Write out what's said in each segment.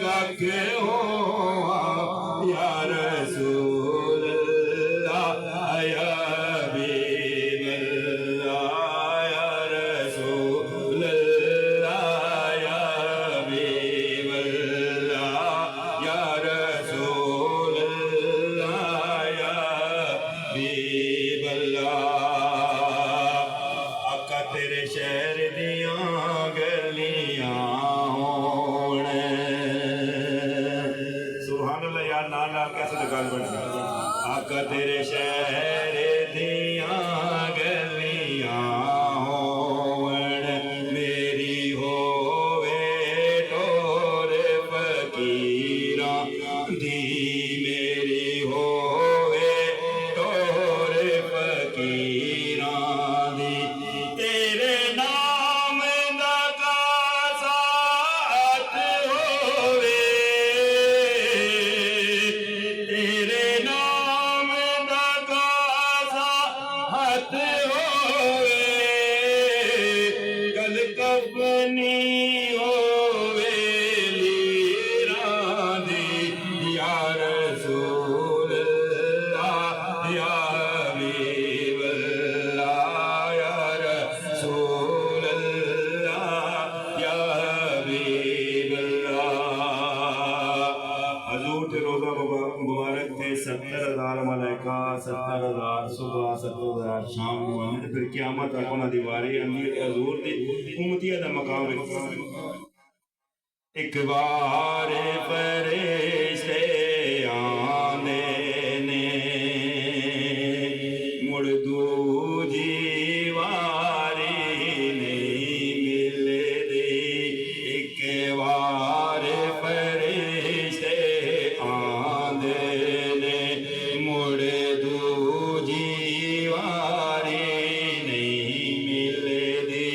कख हो या रसूल अल्लाह या हबीब अल्लाह या रसूल अल्लाह या हबीब अल्लाह या रसूल अल्लाह या हबीब अल्लाह। आका तेरे शहर दियां गलियां होण सुभान अल्लाह यार नाल नाल कैसे गल बन गई। आका तेरे शहर दियां गलियां होण मेरी होवे टोर फकीरां दी मेरी होवे टोर फकीरां दी तेरे नाम दा कासात होवे तेरे नाम दा कासात होवे गल कफनी होवे लीरां दी या रसूल अल्लाह या हबीब अल्लाह या रसूल अल्लाह या हबीब अल्लाह। हजूर के रोजा मुबारक थे 70,000 मलाइका 70,000 सुबह 70,000 शाम हुआ फिर क़यामत तक उन्हां दी वारी आंदी ते हजूर दी उम्मतिया दा मकाम एक बार फरिश्ते आंदे ने मुड़ दूजी वारी नहीं मिलदी एक बार फरिश्ते आंदे ने मुड़ दूजी वारी नहीं मिलदी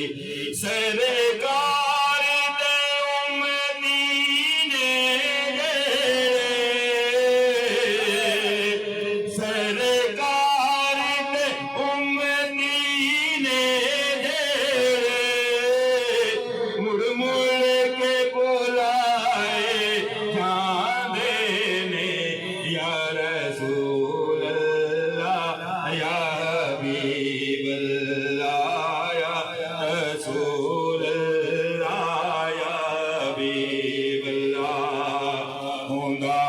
सरकार दे उम्मतीने सरकार दे उम्मतीने मुड़ मुड़ के बुलाए जांदे ने या रसूल अल्लाह या हबीब अल्लाह या रसूल अल्लाह या हबीब अल्लाह। हुंदा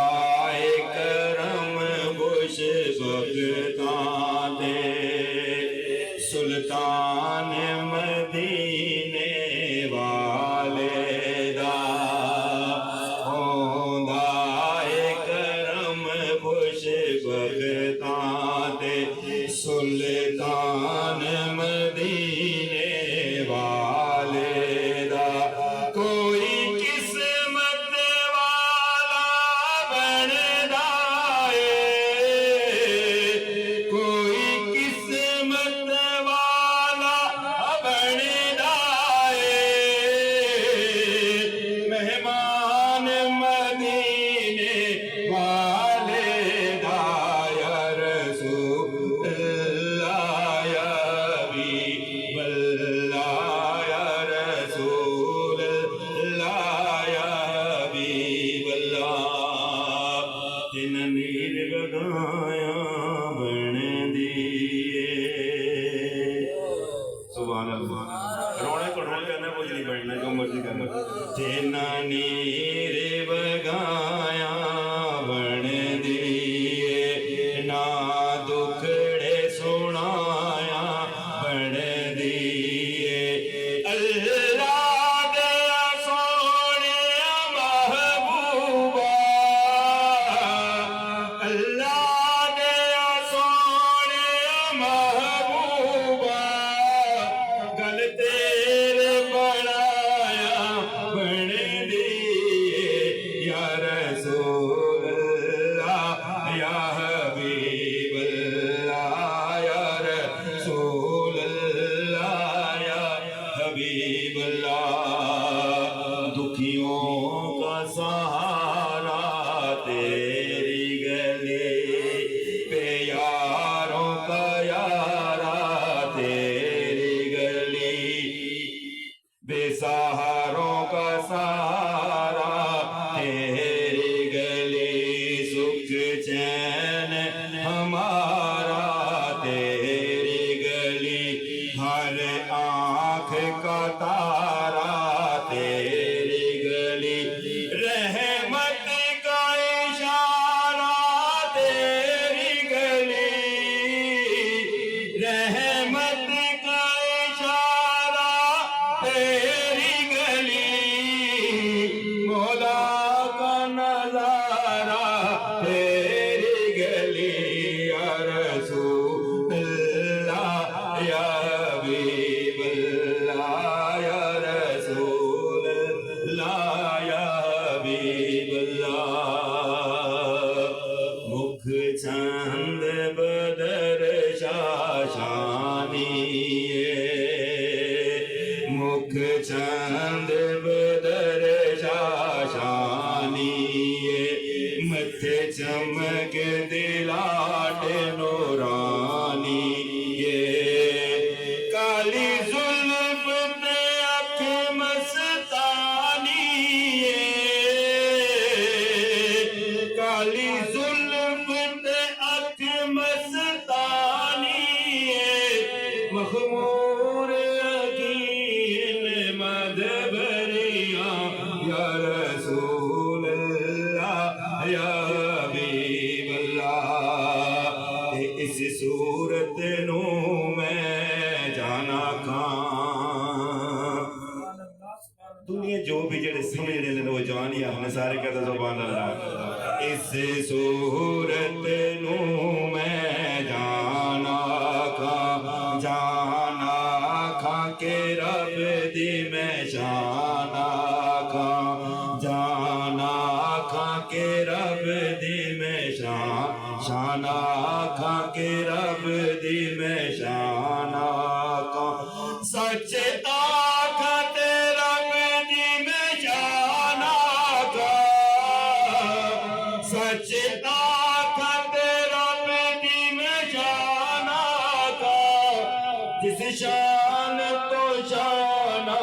ए करम बुश भगतां दे सुल्तान मदीने वाले दा हुंदा ए करम बुश भगतां दे सुल्तान मदीने वाले दा कोई किस्मत वाला बनदा कोई किस्मत वाला बनदा मेहमान मदीने वाले दा या रसूल अल्लाह या हबीब अल्लाह या रसूल अल्लाह या हबीब अल्लाह। तिन नीर वगाया बन दिए सुभान अल्लाह रोने को रोने करना कुछ नहीं बढ़ना जो मर्जी करना तेना नीर वगाया बन दिए ना दुखड़े सुनाया बन दिए अल्लाह दे सोने महबूबा अल्लाह दे सोने महबूबा गल तेरे बनाया बन दिए या रसूल अल्लाह या हबीब अल्लाह या रसूल अल्लाह या हबीब अल्लाह। दुखियों का सहारा तेरी गली पे यारों का यारा तेरी गली बेसहारों का सहारा किथे चमक दिलाट नूरानी ये काली जुल्फ ते अख मस्तानी ये काली जुल्फ ते अख मस्तानी ये मखमूर अकील मदबरिया या रसूल अल्लाह या हबीब अल्लाह इस सूरत नू मैं जाना खां दुनिया जो भी जेड़े समझने ने वो जान ही आखने सारे कहते सुभान अल्लाह इस सूरत नू मैं जाना खां के रब दी मैं शाना खां के रब दी मैं शाना खां के रब दी मैं शाना सच आखा ते रब दी मैं शाना सच आखा ते रब दी मैं शाना जिस शान तो शाना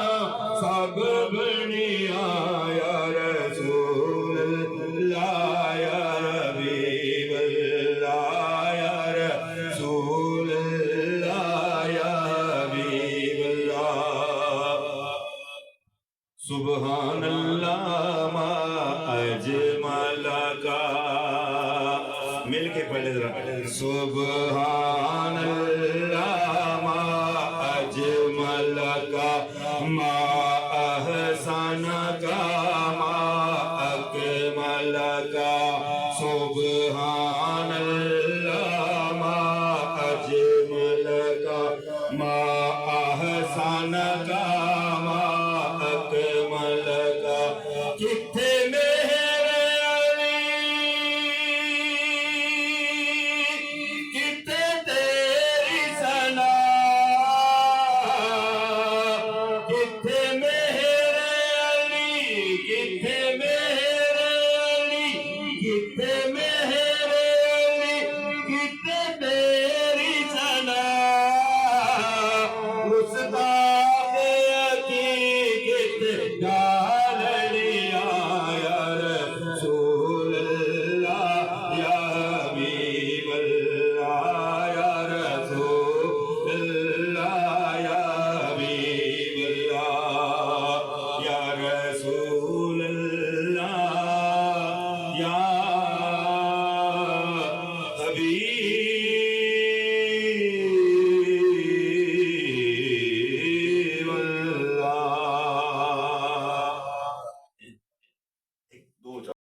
सब बनिया या रसूल अल्लाह या हबीब अल्लाह या रसूल अल्लाह या हबीब अल्लाह सुभान अल्लाह मा अजमल का मिल के पढ़े जरा सुभान अल्लाह मा अजमल का मा अहसन का मा अकमल का सुभान अल्लाह मा अजमल का मा अहसन का मा अकमल का किथे मेरे अली किथे तेरी सना किथे मेरे अली किथे मेरे अली किथे